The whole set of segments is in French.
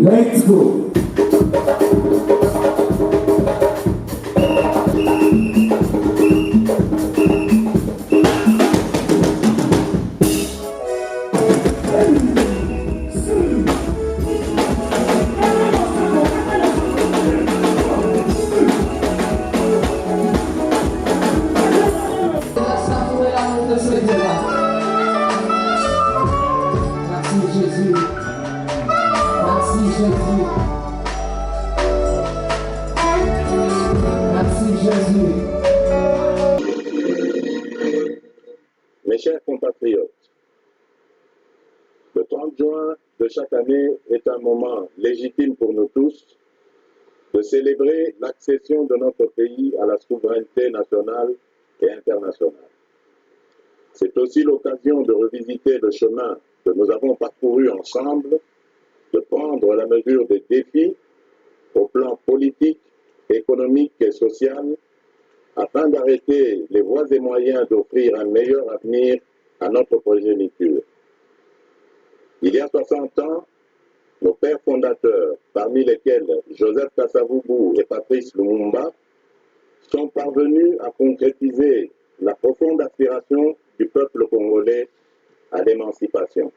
Let's go. Mes chers compatriotes, le 30 juin de chaque année est un moment légitime pour nous tous de célébrer l'accession de notre pays à la souveraineté nationale et internationale. C'est aussi l'occasion de revisiter le chemin que nous avons parcouru ensemble, de prendre la mesure des défis au plan politique, économique et social, afin d'arrêter les voies et moyens d'offrir un meilleur avenir à notre progéniture. Il y a 60 ans, nos pères fondateurs, parmi lesquels Joseph Kasavubu et Patrice Lumumba, sont parvenus à concrétiser la profonde aspiration du peuple congolais à l'émancipation.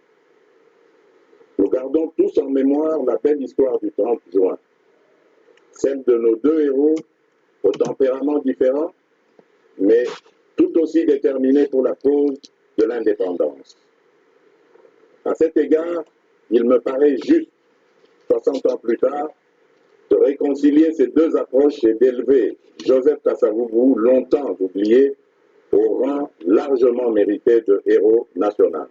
Nous gardons tous en mémoire la belle histoire du 30 juin, celle de nos deux héros aux tempéraments différents, mais tout aussi déterminés pour la cause de l'indépendance. À cet égard, il me paraît juste, 60 ans plus tard, de réconcilier ces deux approches et d'élever Joseph Kasavubu, longtemps oublié, au rang largement mérité de héros national.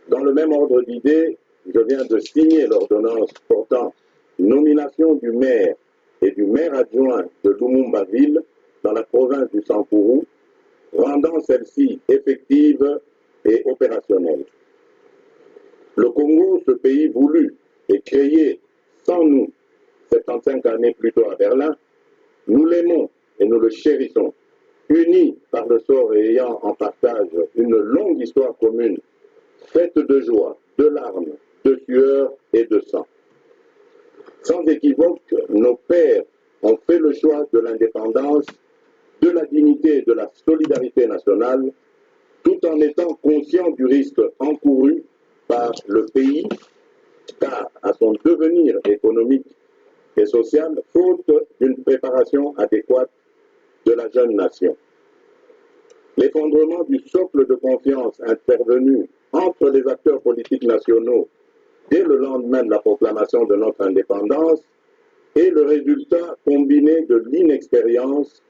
Dans le même ordre d'idées, je viens de signer l'ordonnance portant nomination du maire et du maire adjoint de Lumumba-Ville dans la province du Sankuru, rendant celle-ci effective et opérationnelle. Le Congo, ce pays voulu et créé sans nous 75 années plus tôt à Berlin, nous l'aimons et nous le chérissons, unis par le sort et ayant en partage une longue histoire commune, faite de joie, de larmes, de sueur et de sang. Sans équivoque, nos pères ont fait le choix de l'indépendance, de la dignité et de la solidarité nationale, tout en étant conscients du risque encouru par le pays, car à son devenir économique et social, faute d'une préparation adéquate de la jeune nation. L'effondrement du socle de confiance intervenu entre les acteurs politiques nationaux dès le lendemain de la proclamation de notre indépendance est le résultat combiné de l'inexpérience,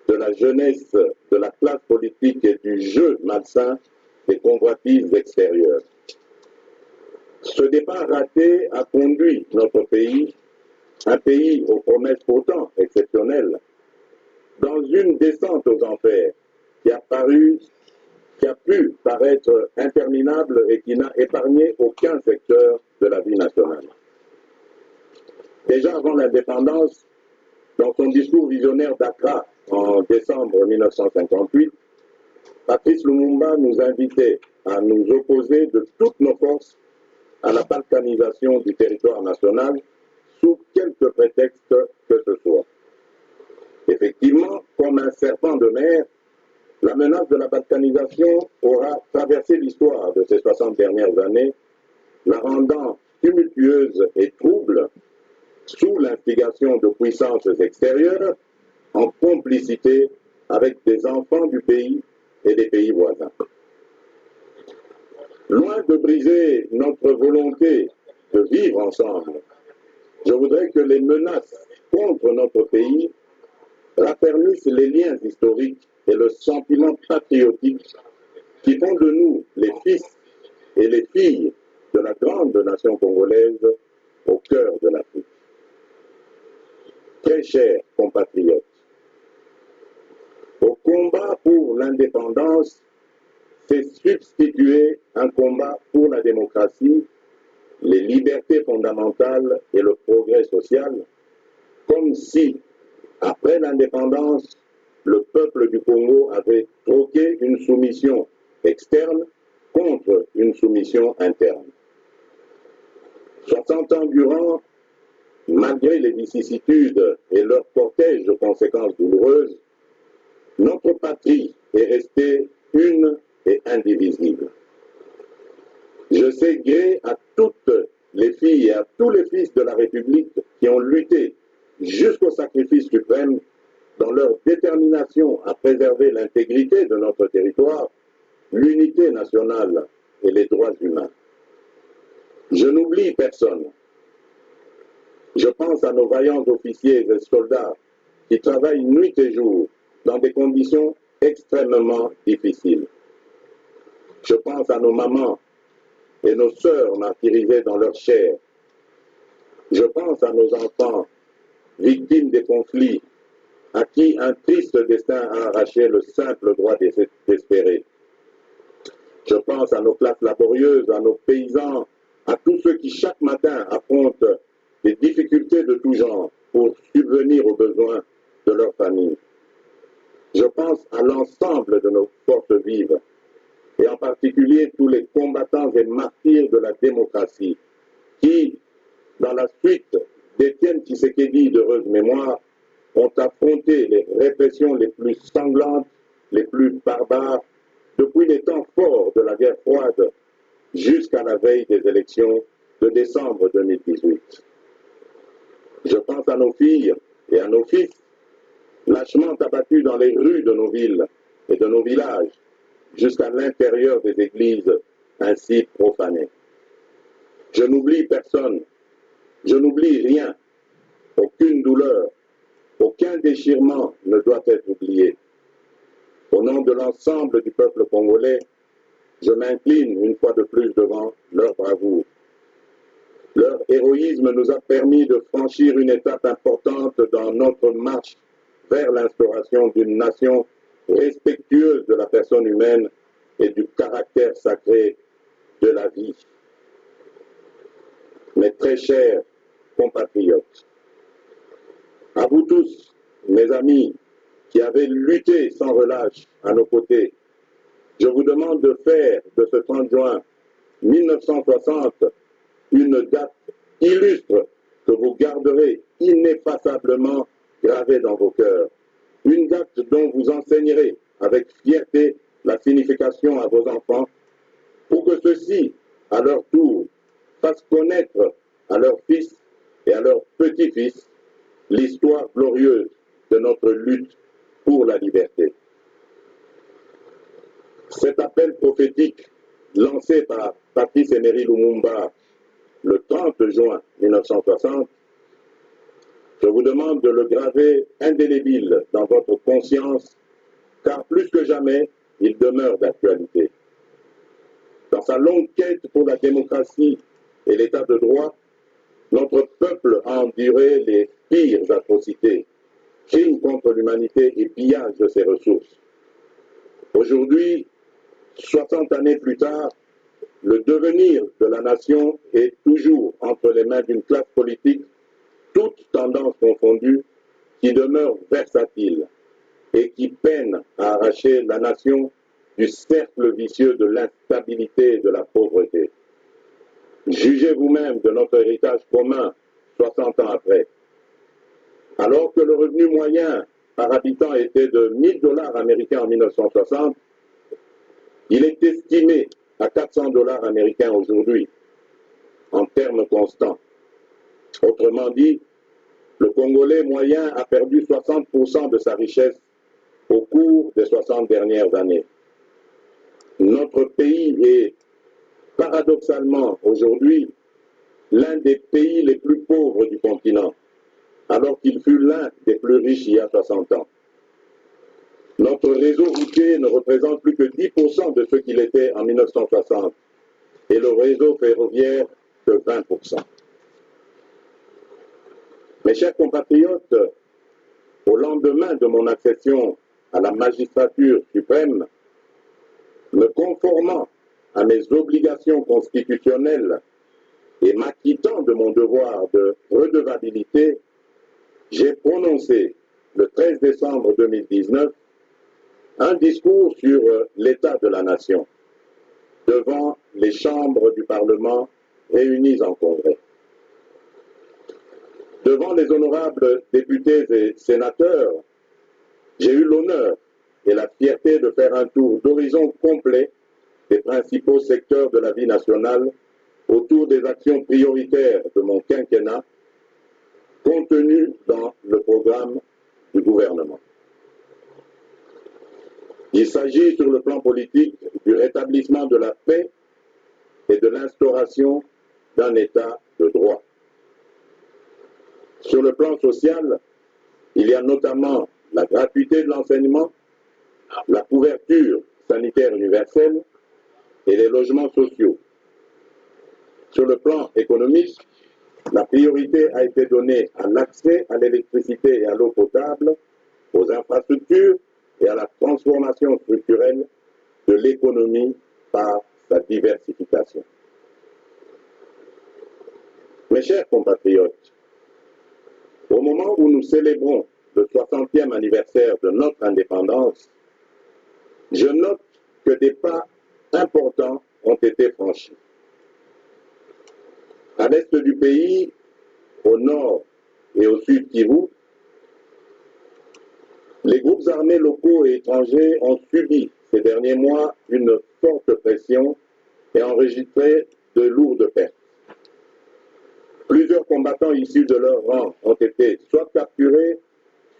de la jeunesse, de la classe politique et du jeu malsain des convoitises extérieures. Ce départ raté a conduit notre pays, un pays aux promesses pourtant exceptionnelles, dans une descente aux enfers qui a pu paraître interminable et qui n'a épargné aucun secteur de la vie nationale. Déjà avant l'indépendance, dans son discours visionnaire d'Accra en décembre 1958, Patrice Lumumba nous invitait à nous opposer de toutes nos forces à la balkanisation du territoire national sous quelque prétexte que ce soit. Effectivement, comme un serpent de mer, la menace de la balkanisation aura traversé l'histoire de ces 60 dernières années, la rendant tumultueuse et trouble sous l'instigation de puissances extérieures en complicité avec des enfants du pays et des pays voisins. Loin de briser notre volonté de vivre ensemble, je voudrais que les menaces contre notre pays raffermissent les liens historiques et le sentiment patriotique qui font de nous les fils et les filles de la grande nation congolaise au cœur de l'Afrique. Très chers compatriotes, au combat pour l'indépendance s'est substitué un combat pour la démocratie, les libertés fondamentales et le progrès social, comme si, après l'indépendance, le peuple du Congo avait troqué une soumission externe contre une soumission interne. 60 ans durant, malgré les vicissitudes et leur cortège de conséquences douloureuses, notre patrie est restée une et indivisible. Je sais gré à toutes les filles et à tous les fils de la République qui ont lutté jusqu'au sacrifice suprême dans leur détermination à préserver l'intégrité de notre territoire, l'unité nationale et les droits humains. Je n'oublie personne. Je pense à nos vaillants officiers et soldats qui travaillent nuit et jour dans des conditions extrêmement difficiles. Je pense à nos mamans et nos sœurs martyrisées dans leur chair. Je pense à nos enfants victimes des conflits, à qui un triste destin a arraché le simple droit d'espérer. Je pense à nos classes laborieuses, à nos paysans, à tous ceux qui chaque matin affrontent des difficultés de tout genre pour subvenir aux besoins de leur famille. Je pense à l'ensemble de nos forces vives, et en particulier tous les combattants et martyrs de la démocratie, qui, dans la suite d'Étienne Tshisekedi d'heureuse mémoire, ont affronté les répressions les plus sanglantes, les plus barbares, depuis les temps forts de la guerre froide jusqu'à la veille des élections de décembre 2018. Je pense à nos filles et à nos fils, lâchement abattus dans les rues de nos villes et de nos villages, jusqu'à l'intérieur des églises ainsi profanées. Je n'oublie personne, je n'oublie rien, aucune douleur, aucun déchirement ne doit être oublié. Au nom de l'ensemble du peuple congolais, je m'incline une fois de plus devant leur bravoure. Leur héroïsme nous a permis de franchir une étape importante dans notre marche vers l'instauration d'une nation respectueuse de la personne humaine et du caractère sacré de la vie. Mes très chers compatriotes, à vous tous, mes amis, qui avez lutté sans relâche à nos côtés, je vous demande de faire de ce 30 juin 1960 une date illustre que vous garderez ineffaçablement gravée dans vos cœurs. Une date dont vous enseignerez avec fierté la signification à vos enfants pour que ceux-ci, à leur tour, fassent connaître à leurs fils et à leurs petits-fils l'histoire glorieuse de notre lutte pour la liberté. Cet appel prophétique lancé par Patrice Emery Lumumba le 30 juin 1960, je vous demande de le graver indélébile dans votre conscience, car plus que jamais, il demeure d'actualité. Dans sa longue quête pour la démocratie et l'état de droit, notre peuple a enduré les pires atrocités, crimes contre l'humanité et pillage de ses ressources. Aujourd'hui, 60 années plus tard, le devenir de la nation est toujours entre les mains d'une classe politique, toutes tendances confondues, qui demeure versatile et qui peine à arracher la nation du cercle vicieux de l'instabilité et de la pauvreté. Jugez vous-même de notre héritage commun 60 ans après. Alors que le revenu moyen par habitant était de 1000 $ américains en 1960, il est estimé à 400 $ américains aujourd'hui, en termes constants. Autrement dit, le Congolais moyen a perdu 60% de sa richesse au cours des 60 dernières années. Notre pays est paradoxalement aujourd'hui l'un des pays les plus pauvres du continent, alors qu'il fut l'un des plus riches il y a 60 ans. Notre réseau routier ne représente plus que 10% de ce qu'il était en 1960 et le réseau ferroviaire que 20%. Mes chers compatriotes, au lendemain de mon accession à la magistrature suprême, me conformant à mes obligations constitutionnelles et m'acquittant de mon devoir de redevabilité, j'ai prononcé le 13 décembre 2019 un discours sur l'état de la nation devant les chambres du Parlement réunies en congrès. Devant les honorables députés et sénateurs, j'ai eu l'honneur et la fierté de faire un tour d'horizon complet des principaux secteurs de la vie nationale autour des actions prioritaires de mon quinquennat contenues dans le programme du gouvernement. Il s'agit sur le plan politique du rétablissement de la paix et de l'instauration d'un État de droit. Sur le plan social, il y a notamment la gratuité de l'enseignement, la couverture sanitaire universelle et les logements sociaux. Sur le plan économique, la priorité a été donnée à l'accès à l'électricité et à l'eau potable, aux infrastructures et à la transformation structurelle de l'économie par sa diversification. Mes chers compatriotes, au moment où nous célébrons le 60e anniversaire de notre indépendance, je note que des pas importants ont été franchis. À l'est du pays, au nord et au sud Kivu, les groupes armés locaux et étrangers ont subi ces derniers mois une forte pression et enregistré de lourdes pertes. Plusieurs combattants issus de leur rang ont été soit capturés,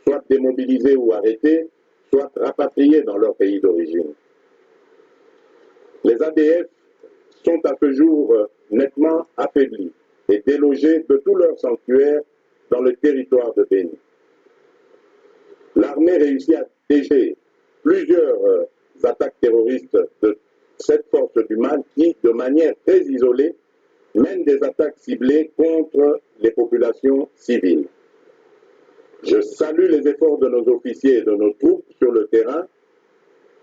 soit démobilisés ou arrêtés, soit rapatriés dans leur pays d'origine. Les ADF sont à ce jour nettement affaiblis et délogés de tous leurs sanctuaires dans le territoire de Béni. L'armée réussit à déjouer plusieurs attaques terroristes de cette force du mal qui, de manière très isolée, mène des attaques ciblées contre les populations civiles. Je salue les efforts de nos officiers et de nos troupes sur le terrain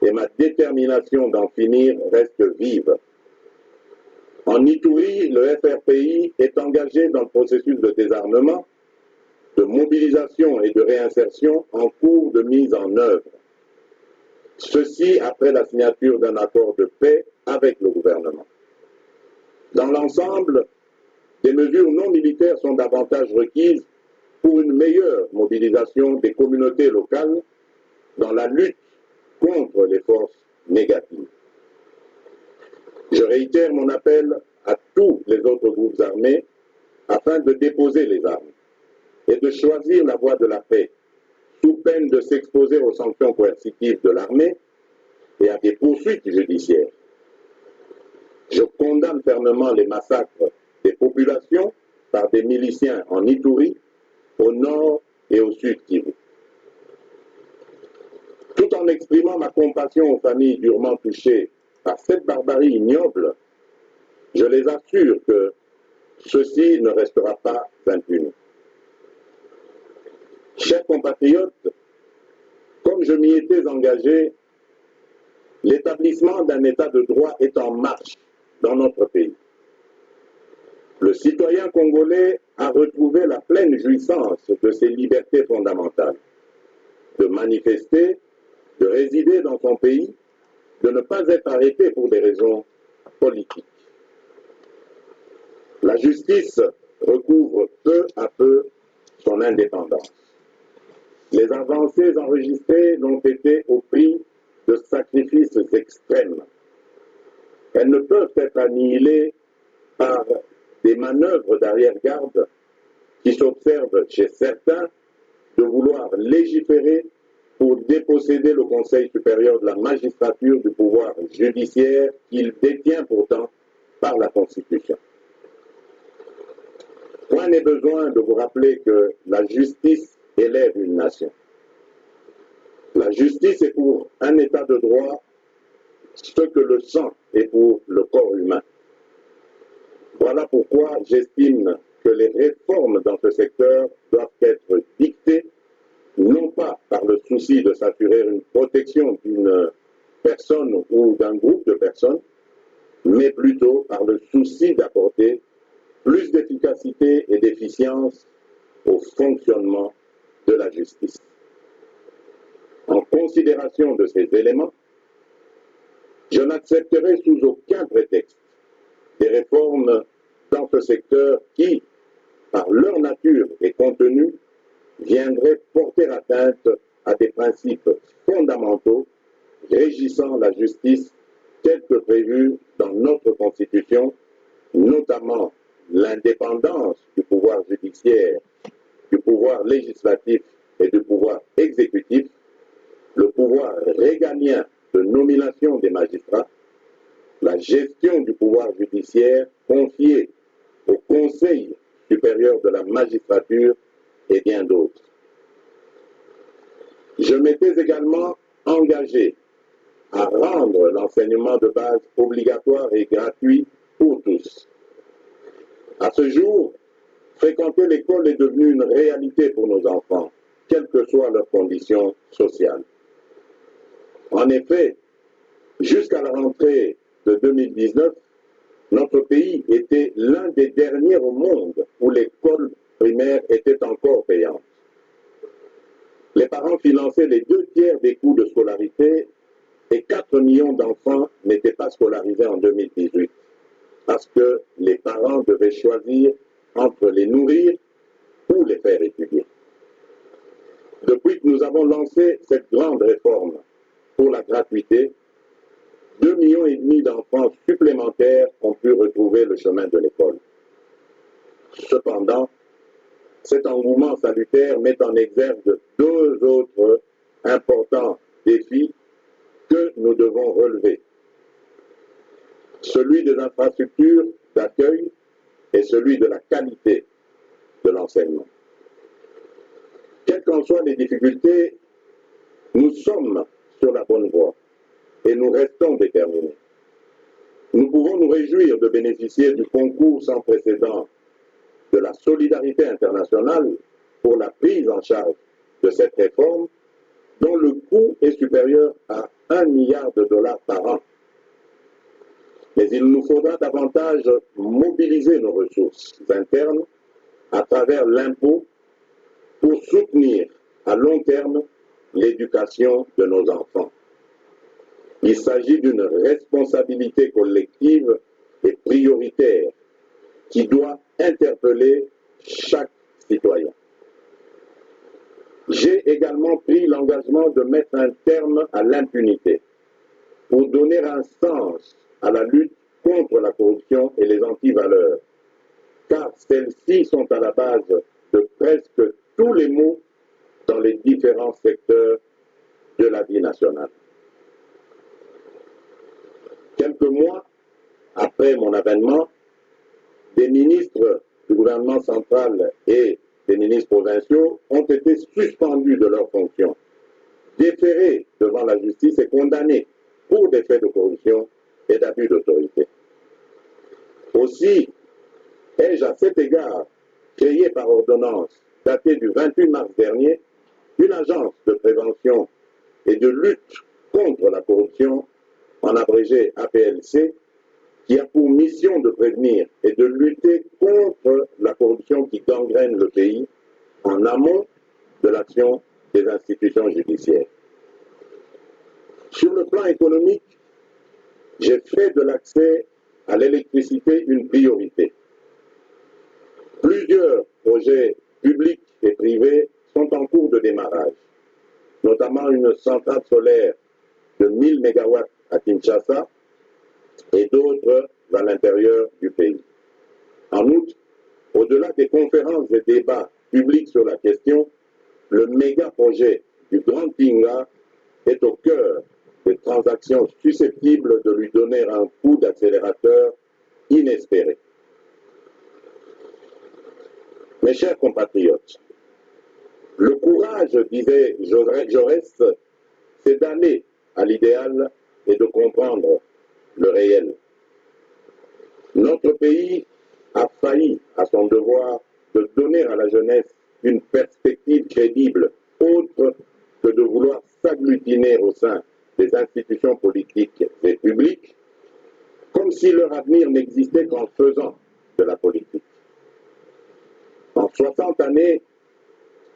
et ma détermination d'en finir reste vive. En Ituri, le FRPI est engagé dans le processus de désarmement, de mobilisation et de réinsertion en cours de mise en œuvre. Ceci après la signature d'un accord de paix avec le gouvernement. Dans l'ensemble, des mesures non militaires sont davantage requises pour une meilleure mobilisation des communautés locales dans la lutte contre les forces négatives. Je réitère mon appel à tous les autres groupes armés afin de déposer les armes et de choisir la voie de la paix, sous peine de s'exposer aux sanctions coercitives de l'armée et à des poursuites judiciaires. Je condamne fermement les massacres des populations par des miliciens en Ituri, au nord et au sud Kivu. Tout en exprimant ma compassion aux familles durement touchées par cette barbarie ignoble, je les assure que ceci ne restera pas impuni. Chers compatriotes, comme je m'y étais engagé, l'établissement d'un État de droit est en marche dans notre pays. Le citoyen congolais a retrouvé la pleine jouissance de ses libertés fondamentales, de manifester, de résider dans son pays, de ne pas être arrêté pour des raisons politiques. La justice recouvre peu à peu son indépendance. Les avancées enregistrées l'ont été au prix de sacrifices extrêmes. Elles ne peuvent être annihilées par des manœuvres d'arrière-garde qui s'observent chez certains de vouloir légiférer pour déposséder le Conseil supérieur de la magistrature du pouvoir judiciaire qu'il détient pourtant par la Constitution. Point n'est besoin de vous rappeler que la justice élève une nation. La justice est pour un État de droit ce que le sang est pour le corps humain. Voilà pourquoi j'estime que les réformes dans ce secteur doivent être dictées non pas par le souci de s'assurer une protection d'une personne ou d'un groupe de personnes, mais plutôt par le souci d'apporter plus d'efficacité et d'efficience au fonctionnement de la justice. En considération de ces éléments, je n'accepterai sous aucun prétexte des réformes dans ce secteur qui, par leur nature et contenu, viendraient porter atteinte à des principes fondamentaux régissant la justice telle que prévue dans notre Constitution, notamment l'indépendance du pouvoir judiciaire, du pouvoir législatif et du pouvoir exécutif, le pouvoir régalien de nomination des magistrats, la gestion du pouvoir judiciaire confiée au Conseil supérieur de la magistrature et bien d'autres. Je m'étais également engagé à rendre l'enseignement de base obligatoire et gratuit pour tous. À ce jour, fréquenter l'école est devenu une réalité pour nos enfants, quelles que soient leurs conditions sociales. En effet, jusqu'à la rentrée de 2019, notre pays était l'un des derniers au monde où l'école primaire était encore payante. Les parents finançaient les 2/3 des coûts de scolarité et 4 millions d'enfants n'étaient pas scolarisés en 2018 parce que les parents devaient choisir entre les nourrir ou les faire étudier. Depuis que nous avons lancé cette grande réforme pour la gratuité, 2,5 millions d'enfants supplémentaires ont pu retrouver le chemin de l'école. Cependant, cet engouement salutaire met en exergue 2 autres importants défis que nous devons relever. Celui des infrastructures d'accueil et celui de la qualité de l'enseignement. Quelles qu'en soient les difficultés, nous sommes sur la bonne voie et nous restons déterminés. Nous pouvons nous réjouir de bénéficier du concours sans précédent de la solidarité internationale pour la prise en charge de cette réforme dont le coût est supérieur à $1 milliard par an. Mais il nous faudra davantage mobiliser nos ressources internes à travers l'impôt pour soutenir à long terme l'éducation de nos enfants. Il s'agit d'une responsabilité collective et prioritaire qui doit interpeller chaque citoyen. J'ai également pris l'engagement de mettre un terme à l'impunité pour donner un sens à la lutte contre la corruption et les antivaleurs, car celles-ci sont à la base de presque tous les maux dans les différents secteurs de la vie nationale. Quelques mois après mon avènement, des ministres du gouvernement central et des ministres provinciaux ont été suspendus de leurs fonctions, déférés devant la justice et condamnés pour des faits de corruption et d'abus d'autorité. Aussi, ai-je à cet égard créé par ordonnance datée du 28 mars dernier une agence de prévention et de lutte contre la corruption, en abrégé APLC, qui a pour mission de prévenir et de lutter contre la corruption qui gangrène le pays en amont de l'action des institutions judiciaires. Sur le plan économique, j'ai fait de l'accès à l'électricité une priorité. Plusieurs projets publics et privés sont en cours de démarrage, notamment une centrale solaire de 1000 MW à Kinshasa et d'autres à l'intérieur du pays. En outre, au-delà des conférences et débats publics sur la question, le méga-projet du Grand Tinga est au cœur des transactions susceptibles de lui donner un coup d'accélérateur inespéré. Mes chers compatriotes, le courage, disait Jaurès, c'est d'aller à l'idéal et de comprendre le réel. Notre pays a failli à son devoir de donner à la jeunesse une perspective crédible, autre que de vouloir s'agglutiner au sein des institutions politiques et publiques, comme si leur avenir n'existait qu'en faisant de la politique. En 60 années,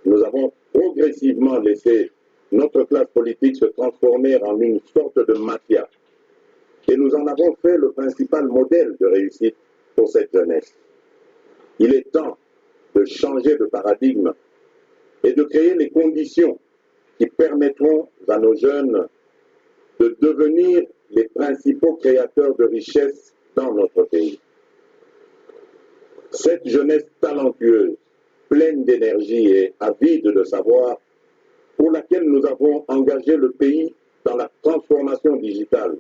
nous avons progressivement laissé notre classe politique se transformer en une sorte de mafia. Et nous en avons fait le principal modèle de réussite pour cette jeunesse. Il est temps de changer de paradigme et de créer les conditions qui permettront à nos jeunes de devenir les principaux créateurs de richesses dans notre pays. Cette jeunesse talentueuse, pleine d'énergie et avide de savoir, pour laquelle nous avons engagé le pays dans la transformation digitale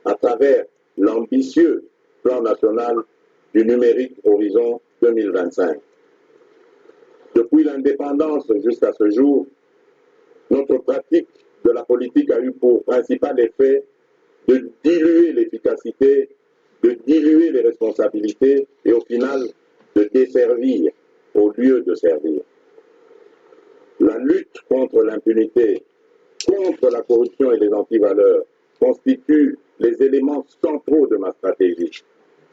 à travers l'ambitieux plan national du numérique Horizon 2025. Depuis l'indépendance jusqu'à ce jour, notre pratique de la politique a eu pour principal effet de diluer l'efficacité, de diluer les responsabilités et au final de desservir au lieu de servir. La lutte contre l'impunité, contre la corruption et les antivaleurs constitue les éléments centraux de ma stratégie,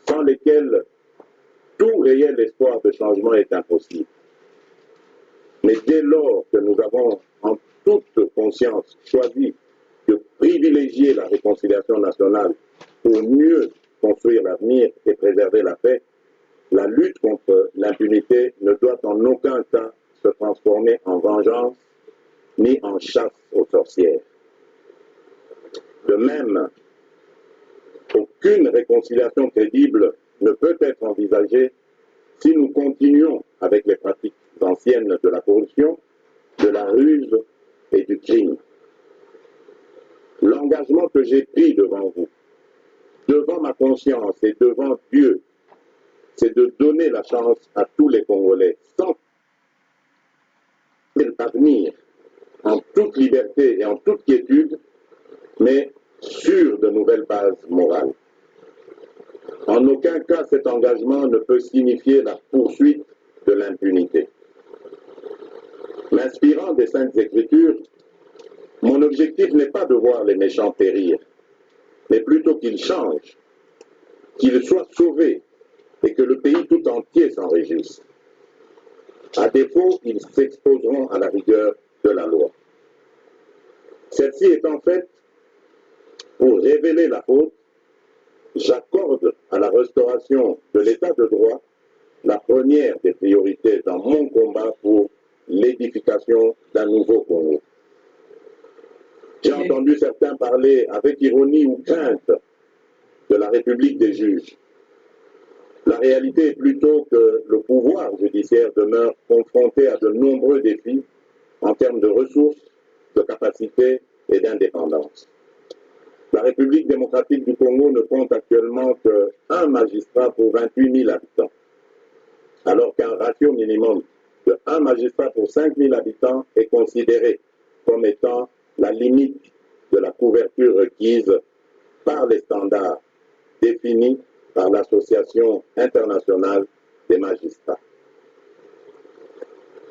sans lesquels tout réel espoir de changement est impossible. Mais dès lors que nous avons en toute conscience choisi de privilégier la réconciliation nationale pour mieux construire l'avenir et préserver la paix, la lutte contre l'impunité ne doit en aucun cas se transformer en vengeance ni en chasse aux sorcières. De même, aucune réconciliation crédible ne peut être envisagée si nous continuons avec les pratiques anciennes de la corruption, de la ruse et du crime. L'engagement que j'ai pris devant vous, devant ma conscience et devant Dieu, c'est de donner la chance à tous les Congolais, sans l'avenir, en toute liberté et en toute quiétude, mais sur de nouvelles bases morales. En aucun cas, cet engagement ne peut signifier la poursuite de l'impunité. M'inspirant des Saintes Écritures, mon objectif n'est pas de voir les méchants périr, mais plutôt qu'ils changent, qu'ils soient sauvés et que le pays tout entier s'en réjouisse. À défaut, ils s'exposeront à la rigueur de la loi. Celle-ci étant faite, pour révéler la faute, j'accorde à la restauration de l'état de droit la première des priorités dans mon combat pour l'édification d'un nouveau Congo. J'ai entendu certains parler avec ironie ou crainte de la République des juges. La réalité est plutôt que le pouvoir judiciaire demeure confronté à de nombreux défis en termes de ressources, de capacités et d'indépendance. La République démocratique du Congo ne compte actuellement qu'un magistrat pour 28 000 habitants, alors qu'un ratio minimum de 1 magistrat pour 5 000 habitants est considéré comme étant la limite de la couverture requise par les standards définis par l'Association internationale des magistrats.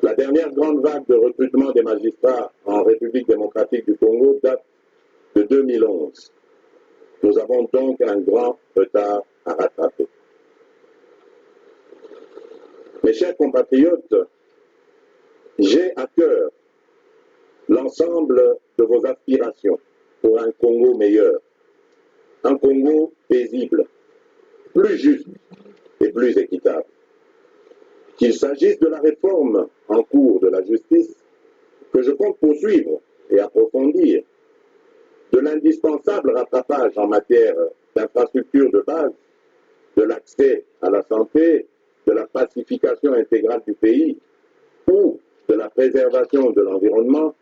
La dernière grande vague de recrutement des magistrats en République démocratique du Congo date de 2011. Nous avons donc un grand retard à rattraper. Mes chers compatriotes, j'ai à cœur l'ensemble de vos aspirations pour un Congo meilleur, un Congo paisible, plus juste et plus équitable. Qu'il s'agisse de la réforme en cours de la justice, que je compte poursuivre et approfondir, de l'indispensable rattrapage en matière d'infrastructures de base, de l'accès à la santé, de la pacification intégrale du pays ou de la préservation de l'environnement,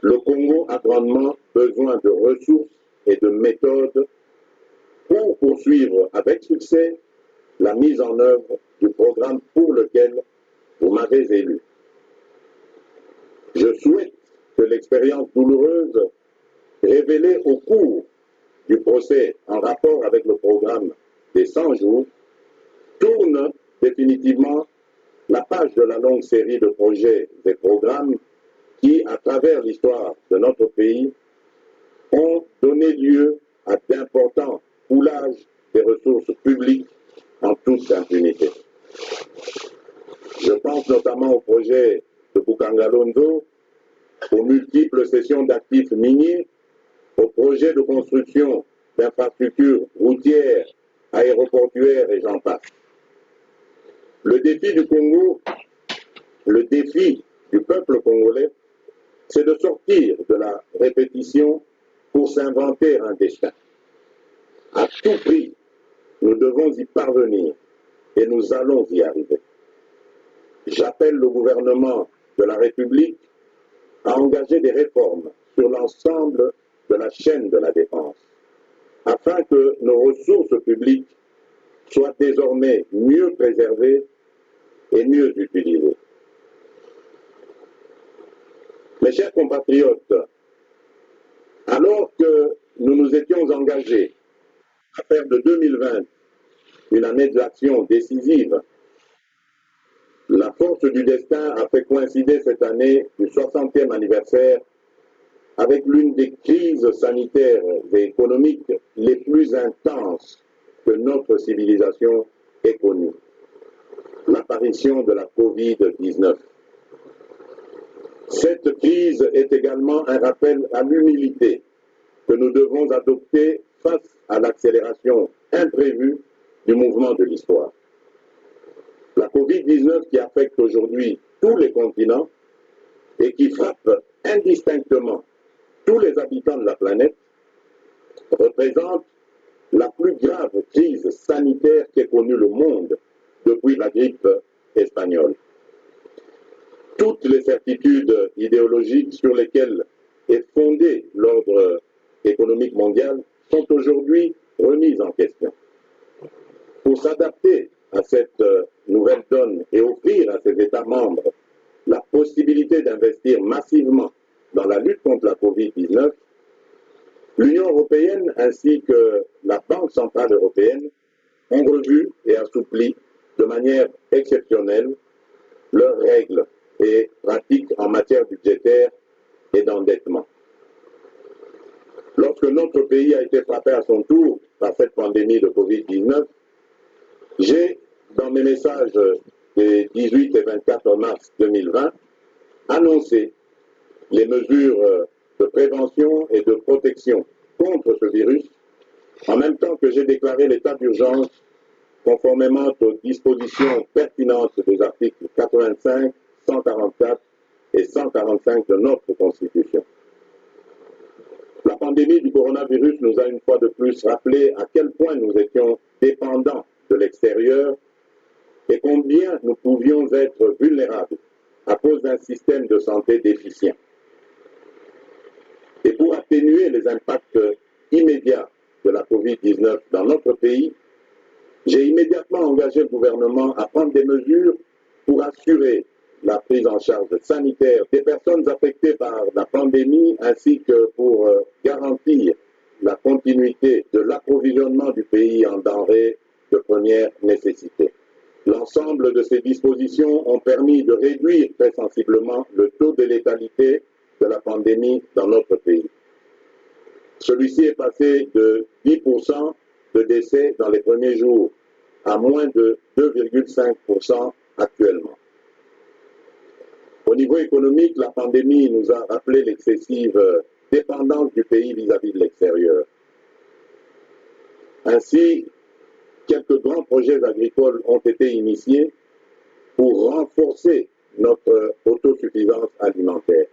le Congo a grandement besoin de ressources et de méthodes pour poursuivre avec succès la mise en œuvre du programme pour lequel vous m'avez élu. Je souhaite que l'expérience douloureuse révélée au cours du procès en rapport avec le programme des 100 jours tourne définitivement la page de la longue série de projets et programmes qui, à travers l'histoire de notre pays, ont donné lieu à d'importants coulages des ressources publiques en toute impunité. Je pense notamment au projet de Bukanga-Lonzo, aux multiples cessions d'actifs miniers, aux projets de construction d'infrastructures routières, aéroportuaires et j'en passe. Le défi du Congo, le défi du peuple congolais, c'est de sortir de la répétition pour s'inventer un destin. À tout prix, nous devons y parvenir et nous allons y arriver. J'appelle le gouvernement de la République à engager des réformes sur l'ensemble de la chaîne de la défense, afin que nos ressources publiques soient désormais mieux préservées et mieux utilisées. Mes chers compatriotes, alors que nous nous étions engagés à faire de 2020 une année d'action décisive, la force du destin a fait coïncider cette année du 60e anniversaire avec l'une des crises sanitaires et économiques les plus intenses que notre civilisation ait connues, l'apparition de la Covid-19. Cette crise est également un rappel à l'humilité que nous devons adopter face à l'accélération imprévue du mouvement de l'histoire. La Covid-19 qui affecte aujourd'hui tous les continents et qui frappe indistinctement tous les habitants de la planète représente la plus grave crise sanitaire qu'ait connue le monde depuis la grippe espagnole. Toutes les certitudes idéologiques sur lesquelles est fondé l'ordre économique mondial sont aujourd'hui remises en question. Pour s'adapter à cette nouvelle donne et offrir à ses États membres la possibilité d'investir massivement dans la lutte contre la Covid-19, l'Union européenne ainsi que la Banque centrale européenne ont revu et assoupli de manière exceptionnelle leurs règles et pratiques en matière budgétaire et d'endettement. Lorsque notre pays a été frappé à son tour par cette pandémie de Covid-19, j'ai, dans mes messages des 18 et 24 mars 2020, annoncé les mesures de prévention et de protection contre ce virus, en même temps que j'ai déclaré l'état d'urgence conformément aux dispositions pertinentes des articles 85, 144 et 145 de notre Constitution. La pandémie du coronavirus nous a une fois de plus rappelé à quel point nous étions dépendants de l'extérieur et combien nous pouvions être vulnérables à cause d'un système de santé déficient. Et pour atténuer les impacts immédiats de la Covid-19 dans notre pays, j'ai immédiatement engagé le gouvernement à prendre des mesures pour assurer la prise en charge sanitaire des personnes affectées par la pandémie ainsi que pour garantir la continuité de l'approvisionnement du pays en denrées de première nécessité. L'ensemble de ces dispositions ont permis de réduire très sensiblement le taux de létalité de la pandémie dans notre pays. Celui-ci est passé de 10% de décès dans les premiers jours à moins de 2,5% actuellement. Au niveau économique, la pandémie nous a rappelé l'excessive dépendance du pays vis-à-vis de l'extérieur. Ainsi, quelques grands projets agricoles ont été initiés pour renforcer notre autosuffisance alimentaire.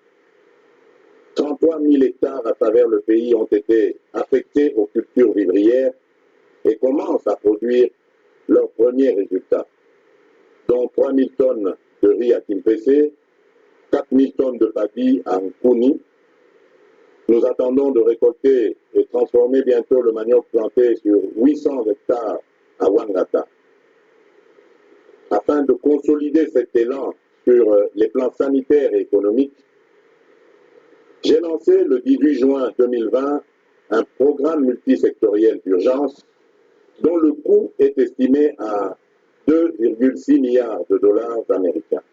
33 000 hectares à travers le pays ont été affectés aux cultures vivrières et commencent à produire leurs premiers résultats, dont 3 000 tonnes de riz à Kimpese, 4 000 tonnes de paddy à Nkuni. Nous attendons de récolter et transformer bientôt le manioc planté sur 800 hectares à Wangata. Afin de consolider cet élan sur les plans sanitaires et économiques, j'ai lancé le 18 juin 2020 un programme multisectoriel d'urgence dont le coût est estimé à 2,6 milliards de dollars américains.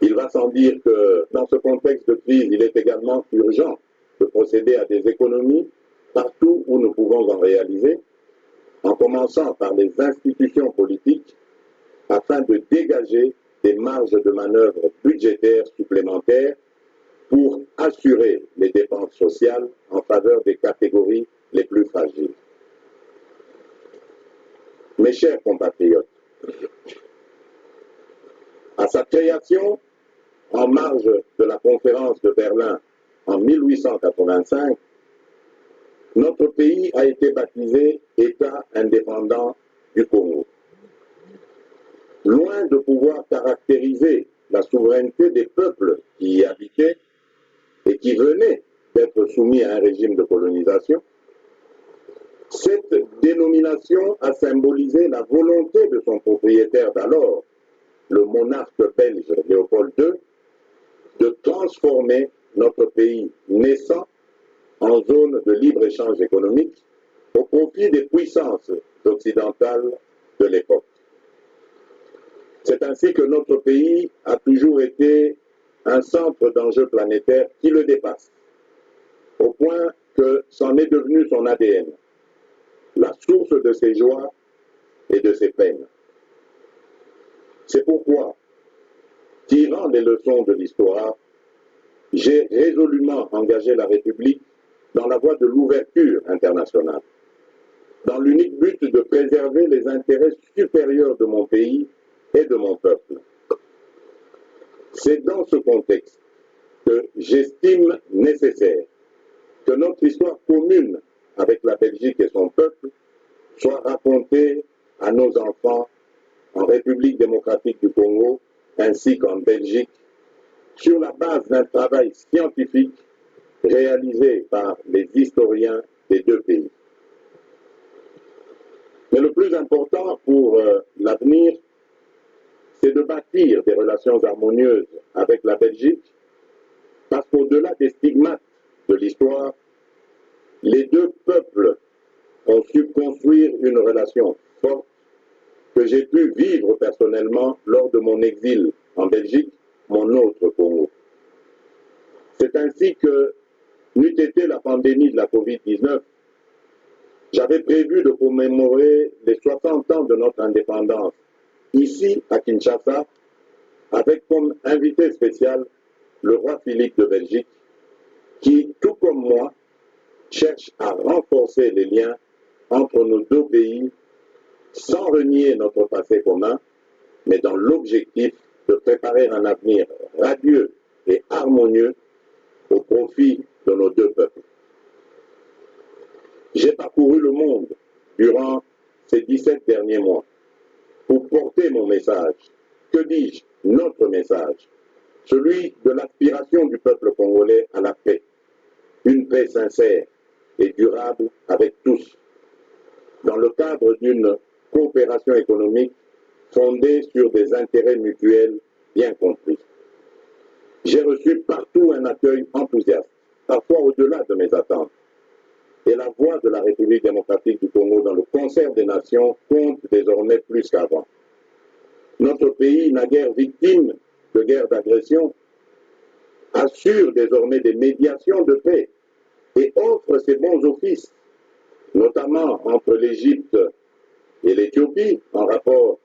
Il va sans dire que dans ce contexte de crise, il est également urgent de procéder à des économies partout où nous pouvons en réaliser, en commençant par les institutions politiques afin de dégager des marges de manœuvre budgétaires supplémentaires pour assurer les dépenses sociales en faveur des catégories les plus fragiles. Mes chers compatriotes, À sa création, en marge de la conférence de Berlin en 1885, notre pays a été baptisé État indépendant du Congo. Loin de pouvoir caractériser la souveraineté des peuples qui y habitaient et qui venaient d'être soumis à un régime de colonisation, cette dénomination a symbolisé la volonté de son propriétaire d'alors, le monarque belge Léopold II, de transformer notre pays naissant en zone de libre-échange économique au profit des puissances occidentales de l'époque. C'est ainsi que notre pays a toujours été un centre d'enjeux planétaires qui le dépasse, au point que c'en est devenu son ADN, la source de ses joies et de ses peines. C'est pourquoi, tirant les leçons de l'histoire, j'ai résolument engagé la République dans la voie de l'ouverture internationale, dans l'unique but de préserver les intérêts supérieurs de mon pays et de mon peuple. C'est dans ce contexte que j'estime nécessaire que notre histoire commune avec la Belgique et son peuple soit racontée à nos enfants en République démocratique du Congo ainsi qu'en Belgique sur la base d'un travail scientifique réalisé par les historiens des deux pays. Mais le plus important pour l'avenir, c'est de bâtir des relations harmonieuses avec la Belgique, parce qu'au-delà des stigmates de l'histoire, les deux peuples ont su construire une relation forte que j'ai pu vivre personnellement lors de mon exil en Belgique, mon autre Congo. C'est ainsi que, n'eût été la pandémie de la Covid-19, j'avais prévu de commémorer les 60 ans de notre indépendance ici à Kinshasa, avec comme invité spécial le roi Philippe de Belgique, qui, tout comme moi, cherche à renforcer les liens entre nos deux pays sans renier notre passé commun, mais dans l'objectif de préparer un avenir radieux et harmonieux au profit de nos deux peuples. J'ai parcouru le monde durant ces 17 derniers mois pour porter mon message, que dis-je, notre message, celui de l'aspiration du peuple congolais à la paix, une paix sincère et durable avec tous, dans le cadre d'une coopération économique fondée sur des intérêts mutuels bien compris. J'ai reçu partout un accueil enthousiaste, parfois au-delà de mes attentes. Et la voix de la République démocratique du Congo dans le concert des nations compte désormais plus qu'avant. Notre pays, naguère victime de guerres d'agression, assure désormais des médiations de paix et offre ses bons offices, notamment entre l'Égypte et l'Éthiopie, en rapport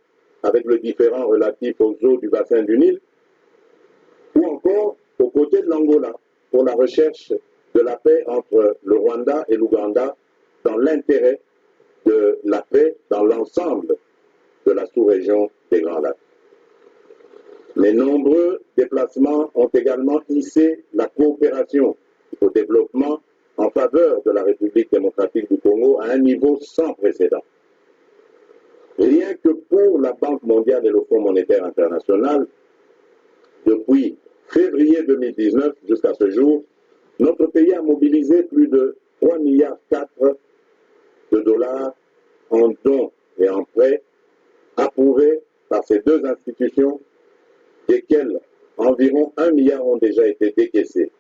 avec le différend relatif aux eaux du bassin du Nil, ou encore aux côtés de l'Angola, pour la recherche de la paix entre le Rwanda et l'Ouganda dans l'intérêt de la paix dans l'ensemble de la sous-région des Grands Lacs. Les nombreux déplacements ont également hissé la coopération au développement en faveur de la République démocratique du Congo à un niveau sans précédent. Rien que pour la Banque mondiale et le Fonds monétaire international, depuis février 2019 jusqu'à ce jour, notre pays a mobilisé plus de 3,4 milliards de dollars en dons et en prêts approuvés par ces deux institutions, desquels environ 1 milliard ont déjà été décaissés.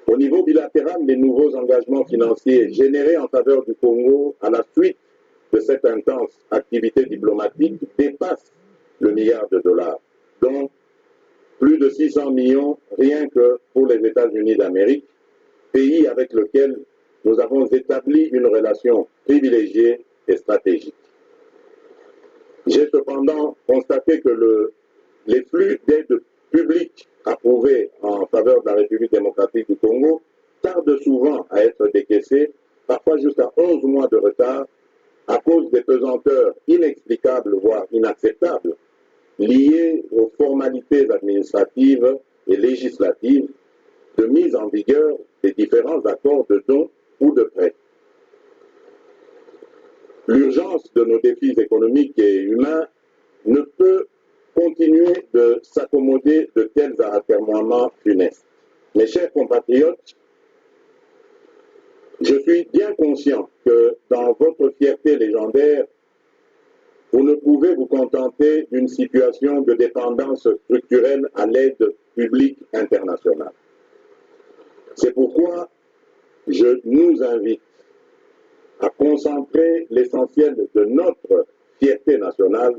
Au niveau bilatéral, les nouveaux engagements financiers générés en faveur du Congo à la suite de cette intense activité diplomatique dépassent le milliard de dollars, dont plus de 600 millions rien que pour les États-Unis d'Amérique, pays avec lequel nous avons établi une relation privilégiée et stratégique. J'ai cependant constaté que les flux d'aide publique approuvés en faveur de la République démocratique du Congo tardent souvent à être décaissés, parfois jusqu'à 11 mois de retard, à cause des pesanteurs inexplicables, voire inacceptables, liées aux formalités administratives et législatives de mise en vigueur des différents accords de dons ou de prêts. L'urgence de nos défis économiques et humains ne peut continuer de s'accommoder de tels atermoiements funestes. Mes chers compatriotes, je suis bien conscient que dans votre fierté légendaire, vous ne pouvez vous contenter d'une situation de dépendance structurelle à l'aide publique internationale. C'est pourquoi je nous invite à concentrer l'essentiel de notre fierté nationale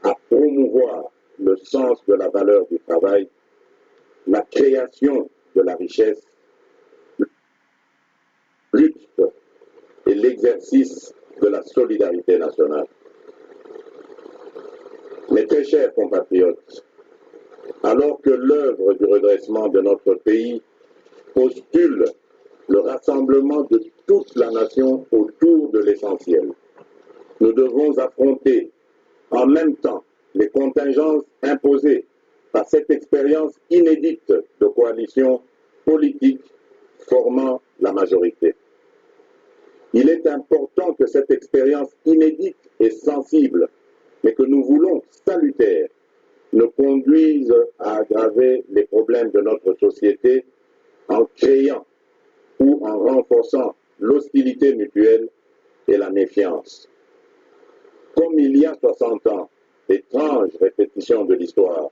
à promouvoir le sens de la valeur du travail, la création de la richesse, lutte et l'exercice de la solidarité nationale. Mes très chers compatriotes, alors que l'œuvre du redressement de notre pays postule le rassemblement de toute la nation autour de l'essentiel, nous devons affronter en même temps les contingences imposées par cette expérience inédite de coalition politique formant la majorité. Il est important que cette expérience inédite et sensible, mais que nous voulons salutaire, ne conduise à aggraver les problèmes de notre société en créant ou en renforçant l'hostilité mutuelle et la méfiance. Comme il y a 60 ans, étrange répétition de l'histoire,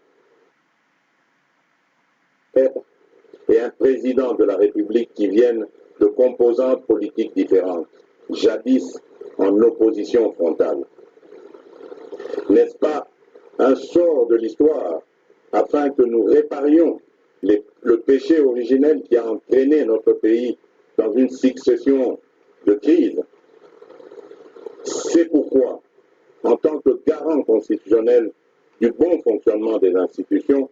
et un président de la République qui viennent de composantes politiques différentes, jadis en opposition frontale. N'est-ce pas un sort de l'histoire afin que nous réparions le péché originel qui a entraîné notre pays dans une succession de crises? C'est pourquoi, en tant que garant constitutionnel du bon fonctionnement des institutions,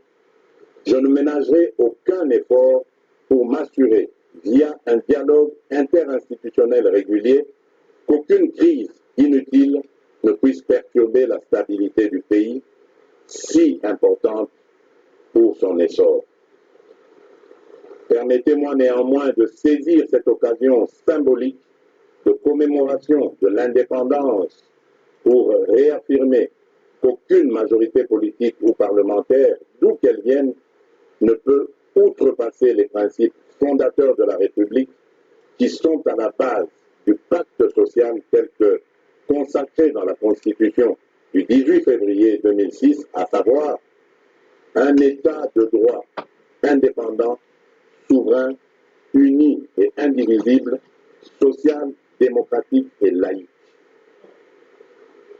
je ne ménagerai aucun effort pour m'assurer, via un dialogue interinstitutionnel régulier, qu'aucune crise inutile ne puisse perturber la stabilité du pays, si importante pour son essor. Permettez-moi néanmoins de saisir cette occasion symbolique de commémoration de l'indépendance pour réaffirmer qu'aucune majorité politique ou parlementaire, d'où qu'elle vienne, ne peut outrepasser les principes fondateurs de la République qui sont à la base du pacte social tel que consacré dans la Constitution du 18 février 2006, à savoir un État de droit indépendant, souverain, uni et indivisible, social, démocratique et laïque.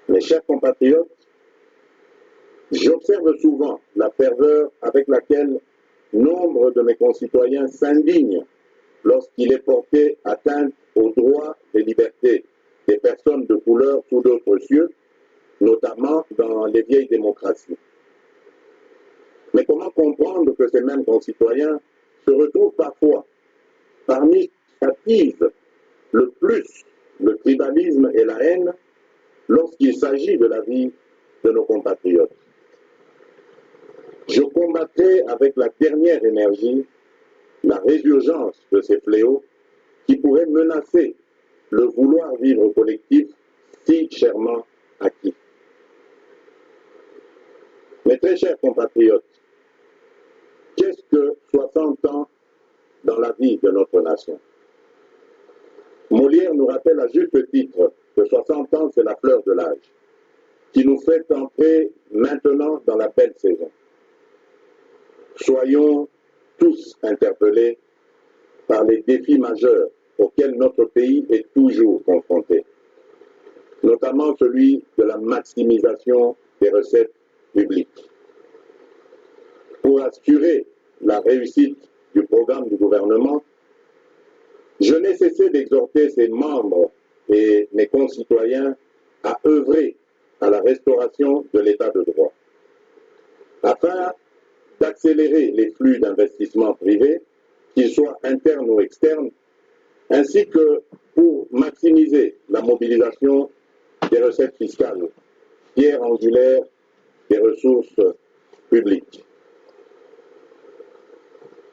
Mes chers compatriotes, j'observe souvent la ferveur avec laquelle nombre de mes concitoyens s'indignent lorsqu'il est porté atteinte aux droits et libertés des personnes de couleur sous d'autres cieux, notamment dans les vieilles démocraties. Mais comment comprendre que ces mêmes concitoyens se retrouvent parfois parmi ceux qui attisent le plus le tribalisme et la haine lorsqu'il s'agit de la vie de nos compatriotes? Je combattrai avec la dernière énergie la résurgence de ces fléaux qui pourraient menacer le vouloir vivre collectif si chèrement acquis. Mes très chers compatriotes, qu'est-ce que 60 ans dans la vie de notre nation? Molière nous rappelle à juste titre que 60 ans, c'est la fleur de l'âge, qui nous fait entrer maintenant dans la belle saison. Soyons tous interpellés par les défis majeurs auxquels notre pays est toujours confronté, notamment celui de la maximisation des recettes publiques. Pour assurer la réussite du programme du gouvernement, je n'ai cessé d'exhorter ses membres et mes concitoyens à œuvrer à la restauration de l'état de droit, afin d'accélérer les flux d'investissement privés, qu'ils soient internes ou externes, ainsi que pour maximiser la mobilisation des recettes fiscales, pierre angulaire des ressources publiques.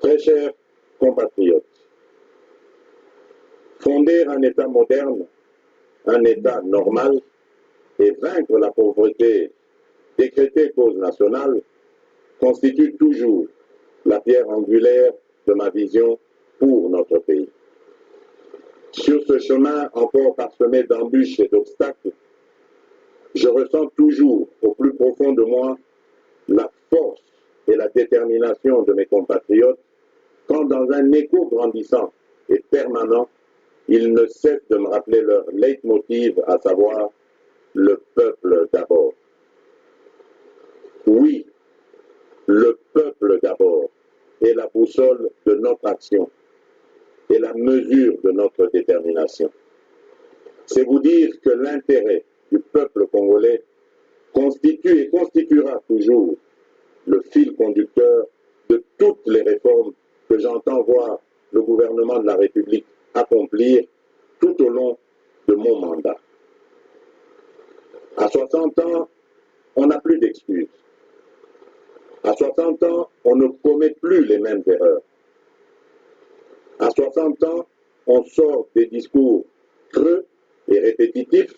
Très chers compatriotes, fonder un État moderne, un État normal et vaincre la pauvreté, décréter cause nationale, constitue toujours la pierre angulaire de ma vision pour notre pays. Sur ce chemin encore parsemé d'embûches et d'obstacles, je ressens toujours au plus profond de moi la force et la détermination de mes compatriotes quand dans un écho grandissant et permanent, ils ne cessent de me rappeler leur leitmotiv, à savoir le peuple d'abord. Oui, le peuple d'abord est la boussole de notre action et la mesure de notre détermination. C'est vous dire que l'intérêt du peuple congolais constitue et constituera toujours le fil conducteur de toutes les réformes que j'entends voir le gouvernement de la République accomplir tout au long de mon mandat. À 60 ans, on n'a plus d'excuses. À 60 ans, on ne commet plus les mêmes erreurs. À 60 ans, on sort des discours creux et répétitifs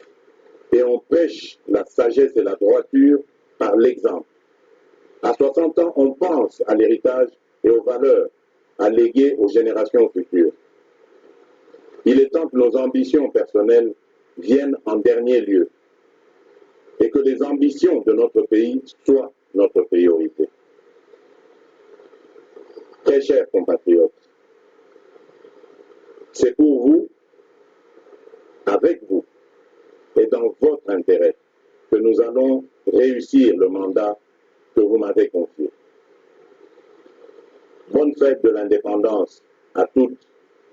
et on prêche la sagesse et la droiture par l'exemple. À 60 ans, on pense à l'héritage et aux valeurs à léguer aux générations futures. Il est temps que nos ambitions personnelles viennent en dernier lieu et que les ambitions de notre pays soient notre priorité. Très chers compatriotes, c'est pour vous, avec vous et dans votre intérêt que nous allons réussir le mandat que vous m'avez confié. Bonne fête de l'indépendance à toutes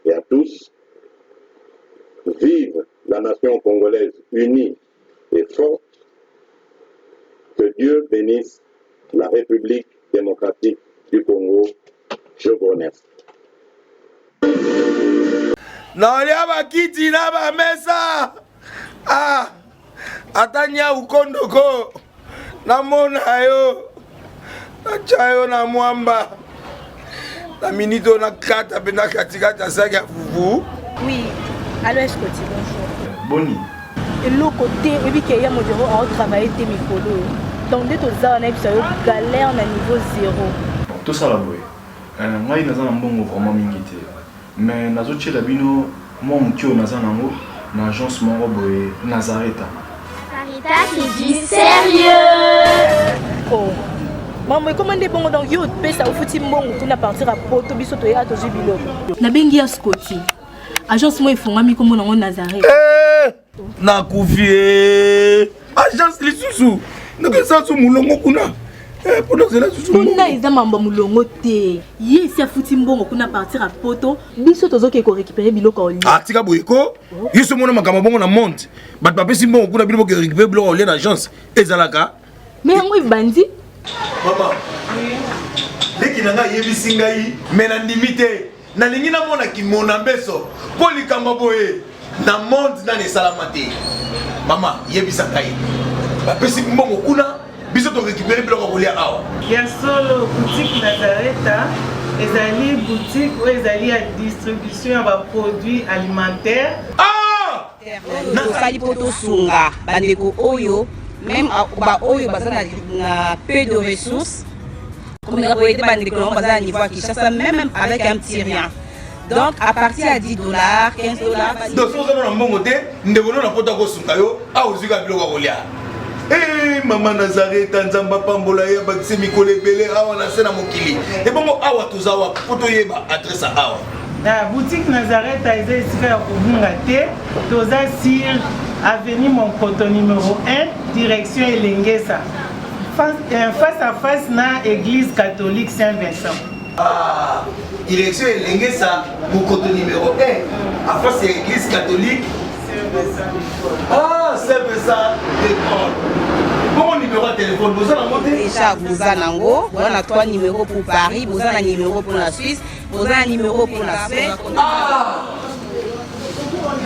et à tous. Vive la nation congolaise unie et forte. Que Dieu bénisse la République démocratique du Congo. Je vous remercie. Naolia bakiti na ba mesa. Ah, atanya ukondoko. Namona yo. Achayo na mwamba. La minito na kata pena katikata saga fufu. Oui, alors est-ce que tu bonjour. Boni. Et l'autre côté, et puis qu'il y a mon bureau à travailler tes micros. Donc, dès que tu as un galère à niveau 0. Tout ça là, boy. Moi, je suis un bon vraiment mingité. Mais nazo tchela bino moi mukio naza nango na agence moko boye Nazareta. Sarita c'est du sérieux. Oh. Maman, comment est bon donc yo pesa au futi mbongo kuna partir à poto biso to ya to jubilo. Na bengi ya Scotty. Agence moi ifungami comme nango Nazareta. Na kufie. Agence lisusu. Naka sansu mulongo kuna. Pour cela susu. Kuna eza mamba mulongo te. Ye si afuti mbongo kuna partir à poto biso tozo ke ko récupérer biloko oli. Ah tika boyeko. Yeso mona makama bongo na monte. Bat papé si mbongo kuna biloko ke récupérer biloko oli na agence ezalaka. Mais yango bandi. Maman. Leki nanga yebisi ngai mena ndimite. Na lingi na mona ki mona mbeso. Po likamba boye. Na monde na ne salamate. Mama yebisa ngai. Bapesi mbongo kuna biso to récupérer biloko kolia awa. Ya solo boutique Nazareta ezali boutique ou ezali à distribution ya produits alimentaires. Ah! Nasali poto sunga bandeko oyo même ba oyo bazana na peu de ressources comme la boîte bandeko bazana niveau à Kinshasa même avec un petit rien. Donc à partir à $10, $15. Donc so na mbongo te ndeko na poto ko sunga yo a ozika biloko kolia. Eh maman Nazareta nzamba pambola ya bakise mikole belé awa na sena mokili. Et bongo awa tozawa poto yeba adresse awa. La boutique Nazareta est ici à Obungate, toza sur avenue Monkoto numéro 1, direction Elengesa. Face à face na église catholique Saint-Vincent. Ah, direction Elengesa, Monkoto numéro 1, à face à l'église catholique Saint-Vincent. Ah, Saint-Vincent d'école. Bon numéro de téléphone, vous avez monté Déjà, vous avez un 3 numéros pour Paris, vous avez un numéro pour la Suisse, vous avez un numéro pour la Suède. Ah,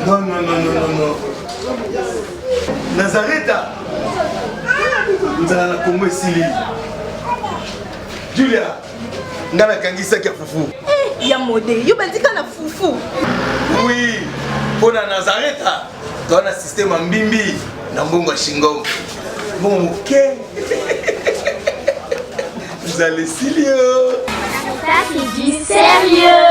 Non, non, non, non, non, non. Nazareta. Nous allons la Congo Sili. Julia. Ngana kangisa kia fufu. Eh, ya modé. Yo bandika na fufu. Oui. Pour la Nazareta. Tu as un système en bimbi. Na mbongo shingom. Bon, ok. Vous allez Silio. Ça c'est du sérieux.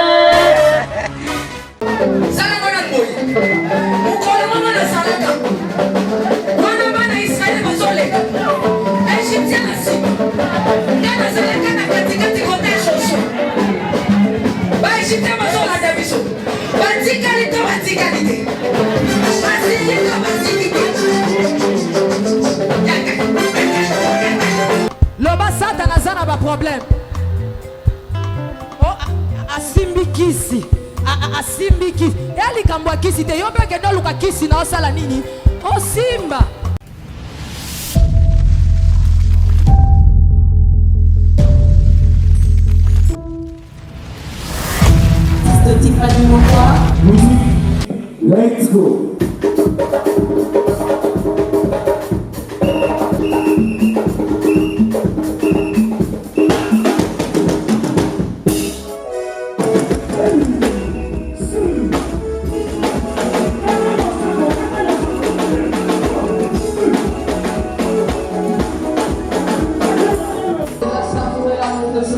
Loba Satan azana ba problème. Oh asimbi kisi. Asimbi kisi. Yali kambwa kisi te yobe ke doluka kisi na osala nini? O simba. Let's go. Gracias por el amor de su